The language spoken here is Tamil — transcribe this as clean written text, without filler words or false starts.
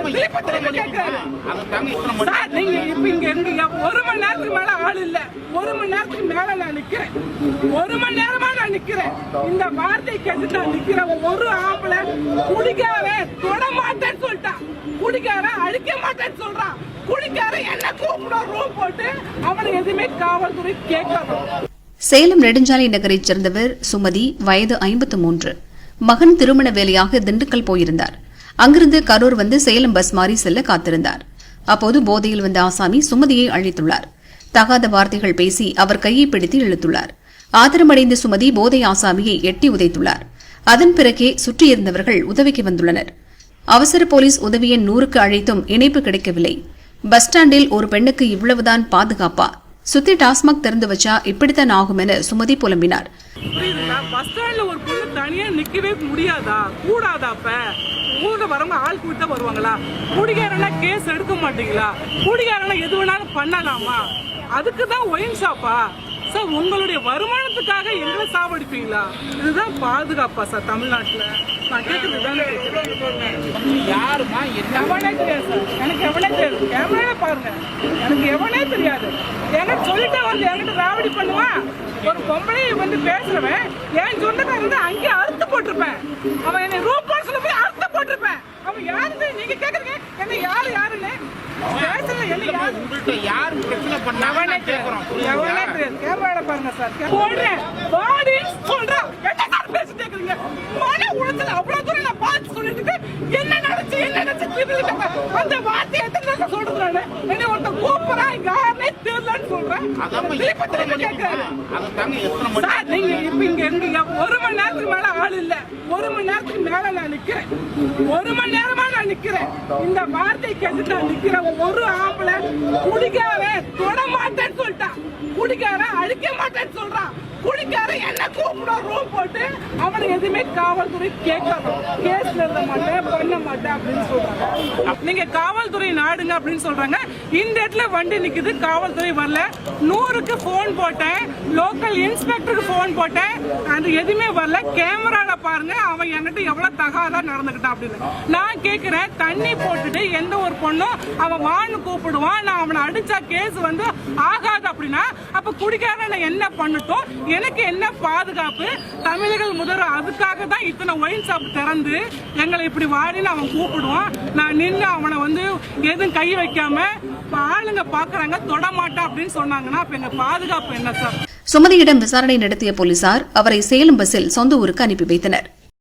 ஒரு மணி நேரத்துக்கு மேல ஆள் இல்ல, ஒரு மணி நேரத்துக்கு மேல நான் நிக்கிறேன், ஒரு மணி நேரமா நான் நிக்கிறேன். இந்த வார்த்தை கேட்டு நான் நிக்கிறேன். ஒரு ஆம்பளை குடிக்காரன் தொட மாட்டேன்னு சொல்லிட்டான், குடிக்காரன் அழிக்க மாட்டேன்னு சொல்றான், குடிக்காரன் என்ன கூப்பிட ரூம் போட்டு அவனுக்கு எதுவுமே காவல்துறை கேட்கணும். சேலம் நெடுஞ்சாலை நகரைச் சேர்ந்தவர் சுமதி, வயது 53. மகன் திருமண வேலையாக திண்டுக்கல் போயிருந்தார். அங்கிருந்து கரூர் வந்து சேலம் பஸ் மாறி செல்ல காத்திருந்தார். அப்போது போதையில் வந்த ஆசாமி சுமதியை அழைத்துள்ளார். தகாத வார்த்தைகள் பேசி அவர் கையை பிடித்து இழுத்துள்ளார். ஆத்திரமடைந்த சுமதி போதை ஆசாமியை எட்டி உதைத்துள்ளார். அதன் பிறகே சுற்றியிருந்தவர்கள் உதவிக்கு வந்துள்ளனர். அவசர போலீஸ் உதவி எண் 100க்கு அழைத்தும் இணைப்பு கிடைக்கவில்லை. பஸ் ஸ்டாண்டில் ஒரு பெண்ணுக்கு இவ்வளவுதான் பாதுகாப்பா? சுத்தி டாஸ்மாக் திறந்து வச்சா இப்படித்தான் ஆகும் என சுமதி புலம்பினார். பஸ் ஸ்டாண்ட்ல ஒரு பொண்ணு தனியா நிக்கவே முடியாதா, கூடாதா? அப்ப ஊர்ல வரவங்க ஆள் கூட்ட வருவாங்களா? குடிகாரனா கேஸ் எடுக்க மாட்டீங்களா? குடிகாரனா எது வேணாலும் பண்ணலாமா? அதுக்குதான் ஒயின் ஷாப்பா சார்? உங்களுடைய வருமானத்துக்காக எங்களை சாவடிப்பீங்களா? இதுதான் பாதுகாப்பா சார் தமிழ்நாட்டுல? நான் கேட்கறதுதானே. யாருமா எவனே தெரியாது சார், எனக்கு எவனே தெரியாது. கேமரா பாருங்க, எனக்கு எவனே தெரியாது. எனக்கு சொல்லிட்டே வந்து என்கிட்ட ராவடி பண்ணுவான். ஒரு பொம்பளை வந்து பேசுறவன் என் சொந்தக்காரன் வந்து அங்கேயே அறுத்து போட்டிருப்பேன். அவன் என்னை ரூம் போர்ஸ்ல போய் அறுத்து போட்டிருப்பேன். அவன் யாருன்னு நீங்க கேக்குறீங்க? என்ன யாருன்னு பாருங்க சார். அவ்வளவு தூரம் நான் பார்த்து சொல்லிட்டு என்ன நடச்சு அந்த வார்த்தையை சொல்றேன். என்ன ஒருத்த கூப்பிடா யாருன்னே தெரியலன்னு சொல்றேன். நீங்க இப்ப இங்க இருந்தீங்க, ஒரு மணி நேரத்துக்கு மேல ஆள் இல்ல, ஒரு மணி நேரத்துக்கு மேல நான் நிக்கிறேன், ஒரு மணி நேரமா நான் நிக்கிறேன். இந்த வார்த்தை கேட்டு நான் நிக்கிறேன். ஒரு ஆம்பளை குடிக்காரன் தொட மாட்டேன்னு சொல்லிட்டான், குடிக்காரன் அழிக்க மாட்டேன்னு சொல்றான், குடிக்காரன் என்ன கூப்பிட ரூம் போட்டு அவனுக்கு எதுவுமே காவல்துறை கேட்கணும். கேஸ்ல இருந்த மாட்டேன் பண்ண மாட்டேன் அப்படின்னு சொல்றாங்க. நீங்க காவல்துறை நாடுங்க அப்படின்னு சொல்றாங்க. இந்த இடத்துல வண்டி நிக்குது, காவல்துறை வரல. 100க்கு போன் போட்டேன், லோக்கல் இன்ஸ்பெக்டருக்கு போன் போட்டேன், அது எதுவுமே வரல. கேமரால பாருங்க அவன் என்கிட்ட எவ்வளவு தகாதா நடந்துக்கிட்டான் அப்படின்னு. நான் கேட்கிறேன், தண்ணி போட்டுட்டு எந்த ஒரு பொண்ணும் அவன் வான்னு கூப்பிடுவான், நான் அவனை அடிச்சா கேஸ் வந்து ஆகாது அப்படின்னா அப்ப குடிக்காரன் என்ன பண்ணட்டும், எனக்கு என்ன பாதுகாப்பு? தமிழர்கள் முதல்வர் அதுக்காக தான் இத்தனை ஒயின் ஷாப் திறந்து எங்களை இப்படி வாடின்னு அவன் கூப்பிடுவான். நான் நின்று அவனை வந்து எதுவும் கை வைக்காம ஆளுங்க பாக்குறாங்க, தொட மாட்டான் அப்படின்னு சொன்னாங்கன்னா அப்ப எங்க பாதுகாப்பு என்ன சார்? சுமதியிடம் விசாரணை நடத்திய போலீசார் அவரை சேலம் பஸ்ஸில் சொந்த ஊருக்கு அனுப்பி வைத்தனர்.